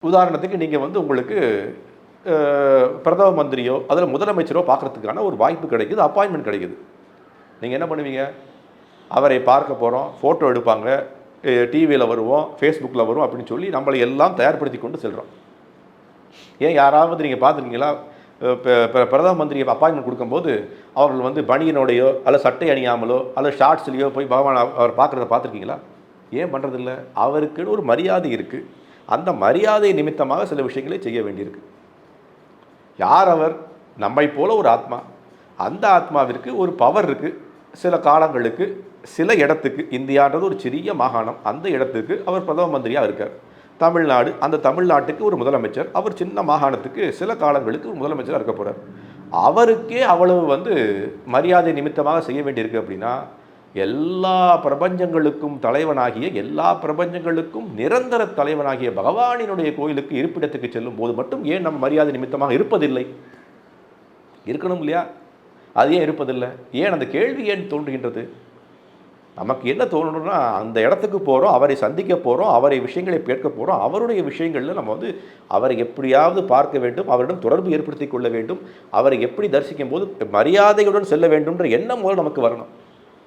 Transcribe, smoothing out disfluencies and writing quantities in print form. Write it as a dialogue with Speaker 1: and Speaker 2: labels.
Speaker 1: உதாரணத்துக்கு நீங்க வந்து உங்களுக்கு பிரதம மந்திரியோ, அதில் முதலமைச்சரோ பார்க்கறதுக்கான ஒரு வாய்ப்பு கிடைக்குது, அப்பாயின்மெண்ட் கிடைக்குது. நீங்க என்ன பண்ணுவீங்க? அவரை பார்க்க போறோம், ஃபோட்டோ எடுப்பாங்க, டிவியில வருவோம், Facebookல வரும் அப்படின்னு சொல்லி நம்மளை எல்லாம் தயார்படுத்திக் கொண்டு செல்றோம். ஏன் யாராவது நீங்க பார்த்துருக்கீங்களா? பிரதம மந்திரி அப்பாயின்மெண்ட் கொடுக்கும்போது அவர்கள் வந்து பனியனோடையோ அல்லது சட்டை அணியாமலோ அல்லது ஷார்ட்ஸ்லையோ போய் பகவான் அவர் பார்க்குறத பார்த்துருக்கீங்களா? ஏன் பண்ணுறதில்ல? அவருக்குன்னு ஒரு மரியாதை இருக்குது. அந்த மரியாதை நிமித்தமாக சில விஷயங்களை செய்ய வேண்டியிருக்கு. யார் அவர்? நம்மை போல ஒரு ஆத்மா. அந்த ஆத்மாவிற்கு ஒரு பவர் இருக்குது. சில காலங்களுக்கு சில இடத்துக்கு, இந்தியான்றது ஒரு சிறிய மாகாணம், அந்த இடத்துக்கு அவர் பிரதம மந்திரியாக இருக்கார். தமிழ்நாடு, அந்த தமிழ்நாட்டுக்கு ஒரு முதலமைச்சர், அவர் சின்ன மாகாணத்துக்கு சில காலங்களுக்கு ஒரு முதலமைச்சராக இருக்க போகிறார். அவருக்கே அவ்வளவு வந்து மரியாதை நிமித்தமாக செய்ய வேண்டியிருக்கு அப்படின்னா, எல்லா பிரபஞ்சங்களுக்கும் தலைவனாகிய, எல்லா பிரபஞ்சங்களுக்கும் நிரந்தர தலைவனாகிய பகவானினுடைய கோயிலுக்கு இருப்பிடத்துக்கு செல்லும் போது மட்டும் ஏன் நம்ம மரியாதை நிமித்தமாக இருப்பதில்லை? இருக்கணும் இல்லையா? அது ஏன் இருப்பதில்லை? ஏன் அந்த கேள்வி ஏன் தோன்றுகின்றது? நமக்கு என்ன தோணுன்னா, அந்த இடத்துக்கு போகிறோம், அவரை சந்திக்க போகிறோம், அவரை விஷயங்களை கேட்க போகிறோம், அவருடைய விஷயங்களில் நம்ம வந்து அவரை எப்படியாவது பார்க்க வேண்டும், அவரிடம் தொடர்பு ஏற்படுத்தி கொள்ள வேண்டும், அவரை எப்படி தரிசிக்கும் போது மரியாதையுடன் செல்ல வேண்டும்ன்ற எண்ணம் முதல்ல நமக்கு வரணும்.